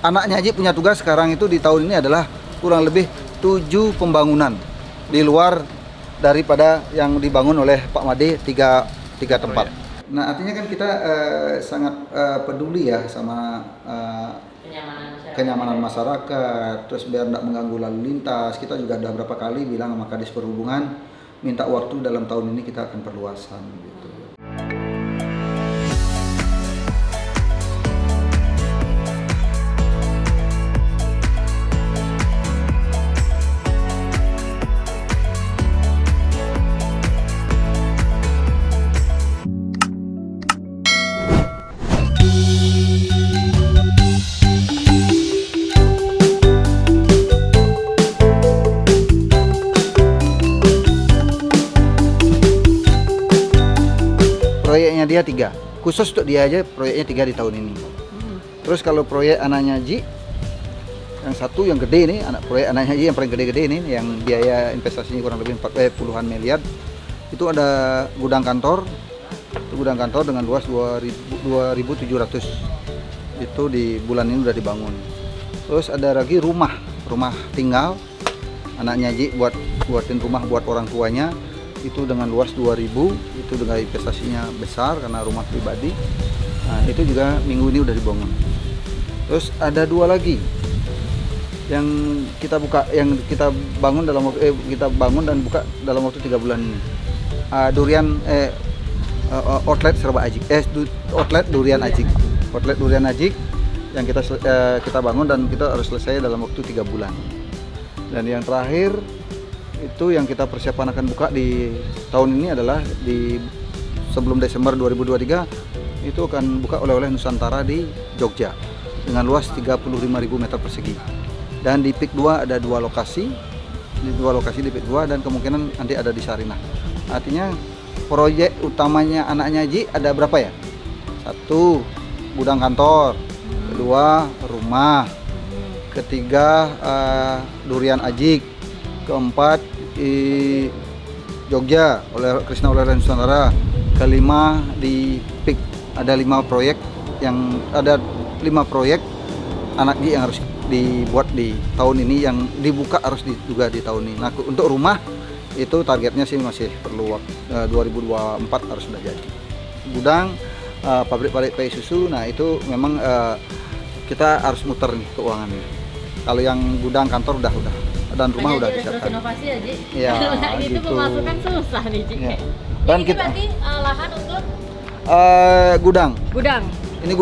anaknya Haji punya tugas sekarang itu di tahun ini adalah kurang lebih 7 pembangunan di luar daripada yang dibangun oleh Pak Made tiga tempat. Nah artinya kan kita sangat peduli ya sama kenyamanan masyarakat, terus biar tidak mengganggu lalu lintas. Kita juga udah berapa kali bilang sama Kadis Perhubungan minta waktu dalam tahun ini kita akan perluasan gitu. Proyeknya dia 3, khusus untuk dia aja proyeknya 3 di tahun ini. Terus kalau proyek anaknya Haji, yang satu yang gede ini, proyek anaknya Haji yang paling gede-gede ini, yang biaya investasinya kurang lebih puluhan miliar, itu ada gudang kantor, itu gudang kantor dengan luas 2.700, itu di bulan ini udah dibangun. Terus ada lagi rumah tinggal, anaknya Haji buatin rumah buat orang tuanya, itu dengan luas 2.000, itu dengan investasinya besar karena rumah pribadi. Nah, itu juga minggu ini udah dibangun. Terus ada 2 lagi yang kita bangun dan buka dalam waktu 3 bulan ini. Outlet Serba Ajik, outlet Durian Ajik. Outlet Durian Ajik yang kita bangun dan kita harus selesai dalam waktu 3 bulan. Dan yang terakhir itu yang kita persiapan akan buka di tahun ini adalah sebelum Desember 2023 itu akan buka oleh-oleh Nusantara di Jogja dengan luas 35.000 meter persegi. Dan di PIK 2 ada 2 lokasi, di PIK 2 dan kemungkinan nanti ada di Sarinah. Artinya proyek utamanya anaknya Haji ada berapa ya? 1 gudang kantor, 2 rumah, 3 Durian Ajik, 4 Jogja Krishna oleh Nusantara, 5 di PIK ada 5 proyek anak Haji yang harus dibuat di tahun ini, yang dibuka harus juga di tahun ini. Nah untuk rumah itu targetnya sih masih perlu 2024 harus sudah jadi. Gudang pabrik susu, nah itu memang kita harus muter nih keuangannya. Kalau yang gudang kantor udah dan rumah udah disiapkan. Inovasi ya, Ji. Ya, ini gitu. tuh pemasukan susah nih, Ji. Ya. Dan ini kita berarti lahan untuk gudang. Ini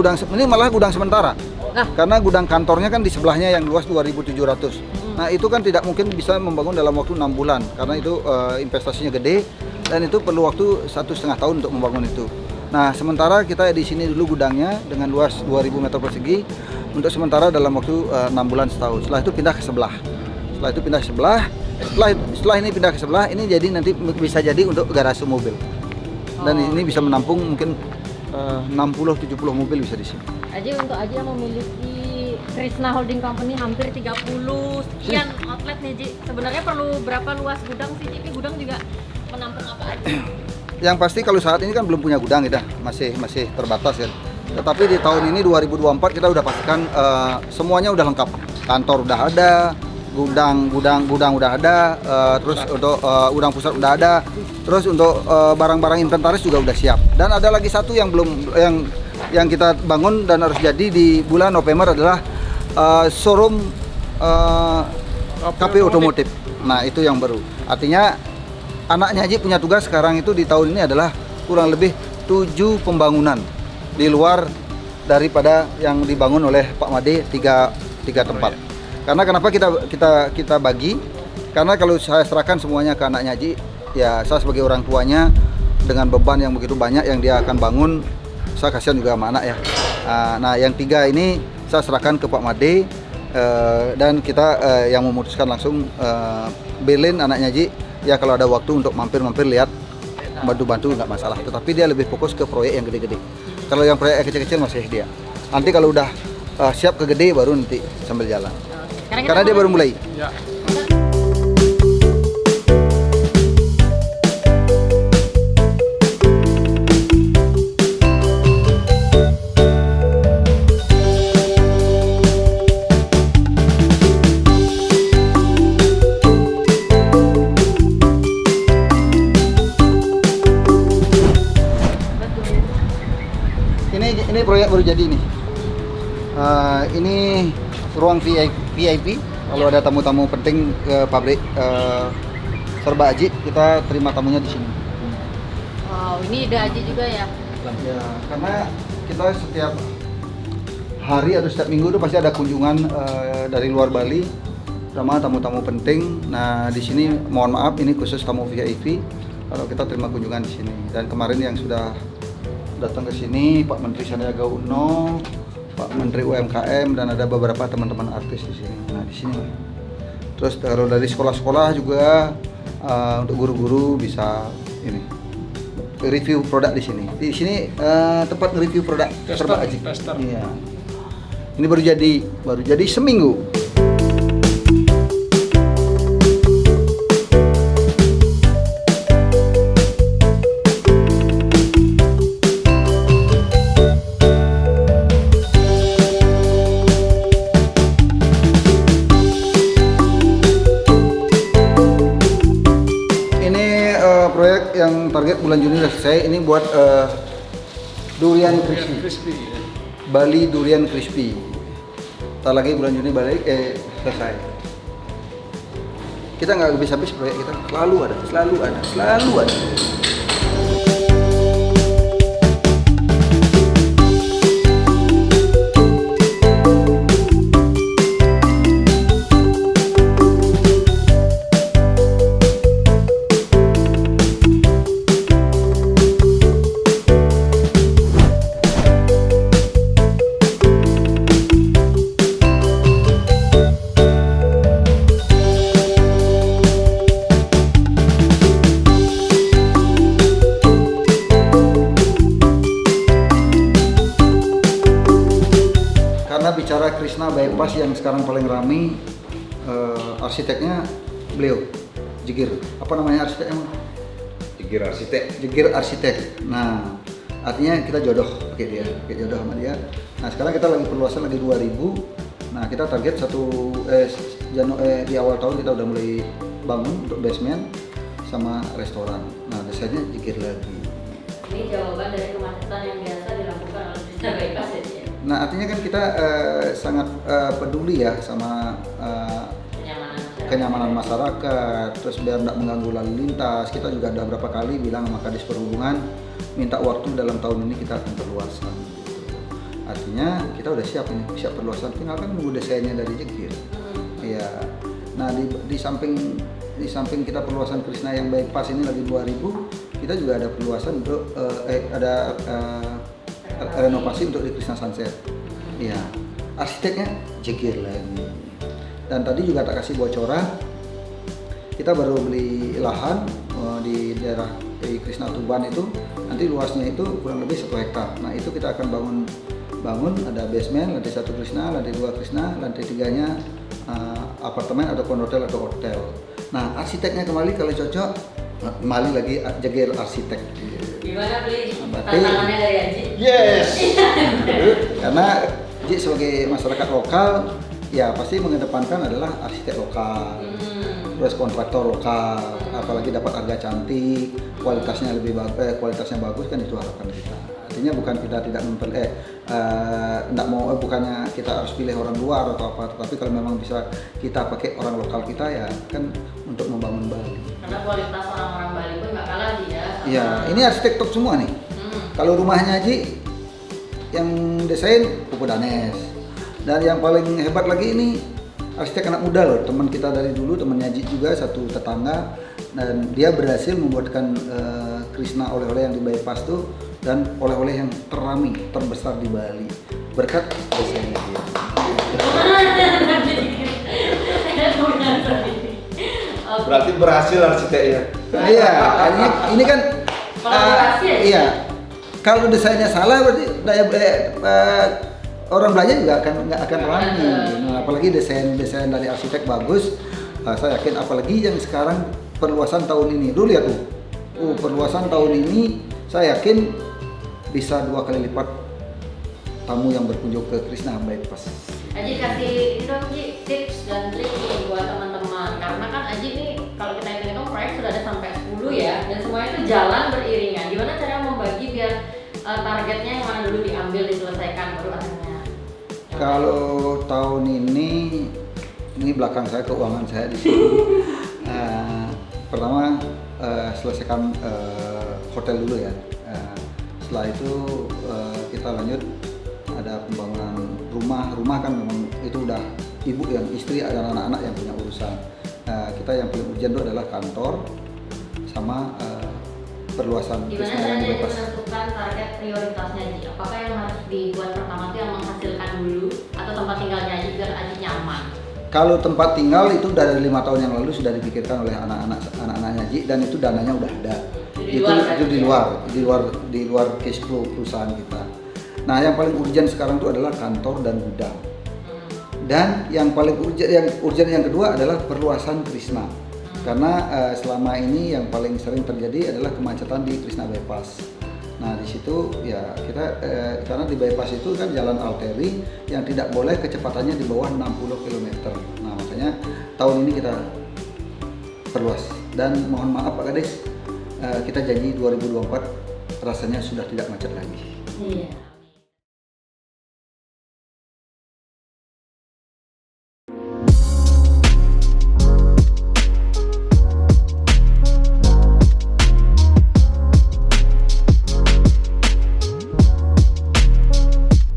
Malah gudang sementara. Nah. Karena gudang kantornya kan di sebelahnya yang luas 2.700. Nah, itu kan tidak mungkin bisa membangun dalam waktu 6 bulan karena itu investasinya gede dan itu perlu waktu 1,5 tahun untuk membangun itu. Nah, sementara kita di sini dulu gudangnya dengan luas 2.000 meter persegi untuk sementara dalam waktu 6 bulan setahun. Setelah itu pindah ke sebelah. Setelah ini pindah ke sebelah, ini jadi nanti bisa jadi untuk garasi mobil. Dan ini bisa menampung mungkin 60-70 mobil bisa di sini. Untuk Aji yang memiliki Krishna Holding Company hampir 30 sekian outlet nih, Ji. Sebenarnya perlu berapa luas gudang sih, Ji? Ini gudang juga menampung apa aja? Yang pasti kalau saat ini kan belum punya gudang kita, masih terbatas ya. Tetapi di tahun ini 2024 kita udah pastikan semuanya udah lengkap. Kantor udah ada, gudang udah ada, terus untuk gudang pusat udah ada, terus untuk barang-barang inventaris juga udah siap. Dan ada lagi satu yang belum yang kita bangun dan harus jadi di bulan November adalah showroom KP otomotif. Nah itu yang baru. Artinya anaknya Haji punya tugas sekarang itu di tahun ini adalah kurang lebih 7 pembangunan di luar daripada yang dibangun oleh Pak Made tiga tempat. Karena kenapa kita bagi? Karena kalau saya serahkan semuanya ke anaknya Haji, ya saya sebagai orang tuanya dengan beban yang begitu banyak yang dia akan bangun, saya kasihan juga sama anak ya. Nah yang 3 ini saya serahkan ke Pak Made dan kita yang memutuskan langsung belin anaknya Haji. Ya kalau ada waktu untuk mampir-mampir lihat, bantu-bantu nggak masalah. Tetapi dia lebih fokus ke proyek yang gede-gede. Kalau yang proyek kecil-kecil masih dia. Nanti kalau udah siap ke gede baru nanti sambil jalan. Karena dia baru mulai. Ya. jadi ini ruang VIP. Kalau ada tamu-tamu penting ke pabrik Serba Aji, kita terima tamunya di sini. Wow, ini ide Aji juga ya? Ya, karena kita setiap hari atau setiap minggu itu pasti ada kunjungan dari luar Bali sama tamu-tamu penting. Nah, di sini mohon maaf ini khusus tamu VIP. Kalau kita terima kunjungan di sini. Dan kemarin yang sudah datang ke sini Pak Menteri Sandiaga Uno, Pak Menteri UMKM, dan ada beberapa teman-teman artis di sini. Nah, di sini. Terus kalau dari sekolah-sekolah juga untuk guru-guru bisa ini review produk di sini. Di sini tempat review produk Serba Aji. Iya. Ini baru jadi seminggu. Proyek yang target bulan Juni sudah selesai. Ini buat durian crispy. Bali durian crispy. Ntar lagi bulan Juni balik selesai. Kita nggak habis-habis proyek kita. Selalu ada. Bicara Krishna Bypass yang sekarang paling ramai, arsiteknya beliau Jegir. Apa namanya arsiteknya? Jegir Arsitek. Nah, artinya kita jodoh pakai jodoh sama dia. Nah, sekarang kita lagi perluasan lagi 2000. Nah, kita target di awal tahun kita udah mulai bangun untuk basement sama restoran. Nah, desainnya Jegir lagi. Ini jawaban dari kemacetan yang biasa dilakukan oleh Krishna Bypass ya? Nah, artinya kan kita sangat peduli ya sama kenyamanan masyarakat, terus biar tidak mengganggu lalu lintas. Kita juga ada beberapa kali bilang sama Kadis Perhubungan minta waktu dalam tahun ini kita akan perluasan. Gitu. Artinya kita udah siap perluasan, tinggal kan nunggu desainnya dari Jegir. Iya. Nah, di samping kita perluasan Krishna yang bypass ini lagi 2000, kita juga ada perluasan untuk renovasi untuk di Krishna Sunset. Iya, arsiteknya Jegir lagi. Dan tadi juga tak kasih bocoran, kita baru beli lahan di daerah Krishna Tuban itu, nanti luasnya itu kurang lebih 1 hektar. Nah, itu kita akan bangun ada basement, lantai 1 Krishna, lantai 2 Krishna, lantai 3-nya apartemen atau kondotel atau hotel. Nah, arsiteknya kembali kalau cocok, kembali lagi Jegir Arsitek. Gimana beli tantangannya dari Aji? Yes. Karena Aji sebagai masyarakat lokal ya pasti mengedepankan adalah arsitek lokal, terus kontraktor lokal, apalagi dapat harga cantik, kualitasnya kualitasnya bagus kan, itu harapan kita. Artinya bukan kita tidak bukannya kita harus pilih orang luar atau apa, tapi kalau memang bisa kita pakai orang lokal kita ya kan untuk membangun Bali. Karena kualitas orang-orang Bali pun nggak kalah dia. Iya, ini arsitek top semua nih. Kalau rumahnya Aji yang desain Pupu Danes. Dan yang paling hebat lagi ini arsitek anak muda loh, teman kita dari dulu, temannya Aji juga, satu tetangga, dan dia berhasil membuatkan Krishna oleh-oleh yang di bypass tuh, dan oleh-oleh yang terbesar di Bali berkat desainnya dia. Berarti berhasil arsiteknya. Iya, ini kan iya. Kalau desainnya salah berarti orang belanja juga nggak akan ramai. Nah, apalagi desain dari arsitek bagus, saya yakin. Apalagi yang sekarang perluasan tahun ini, dulu lihat tuh, perluasan tahun ini saya yakin bisa 2 kali lipat tamu yang berkunjung ke Krishna Bypass. Aji kasih ini dong Ji, tips dan trik nih buat teman-teman, karena kan Aji nih kalau kita hitung proyek sudah ada sampai 10 ya, dan semuanya itu jalan beriringan. Gimana cara membagi biar targetnya yang mana dulu diambil diselesaikan baru akhirnya. Kalau tahun ini belakang saya, keuangan saya di sini. Pertama selesaikan hotel dulu ya. Setelah itu kita lanjut ada pembangunan rumah kan memang itu udah ibu yang istri dan anak-anak yang punya urusan. Kita yang paling urgent itu adalah kantor sama perluasan Gimana Krisna yang caranya bebas. menentukan target prioritasnya Ji? Apakah yang harus dibuat pertama itu yang menghasilkan dulu atau tempat tinggalnya Aji biar Aji nyaman? Kalau tempat tinggal itu dari 5 tahun yang lalu sudah dipikirkan oleh anak-anaknya Ji, dan itu dananya udah ada. Itu di luar cash flow perusahaan kita. Nah, yang paling urgent sekarang itu adalah kantor dan gudang. Dan yang paling urgent yang kedua adalah perluasan Krisna. Karena selama ini yang paling sering terjadi adalah kemacetan di Krisna Bypass. Nah, di situ ya kita karena di bypass itu kan jalan arteri yang tidak boleh kecepatannya di bawah 60 km. Nah, makanya tahun ini kita perluas. Dan mohon maaf Pak Kades, kita janji 2024 rasanya sudah tidak macet lagi. Iya.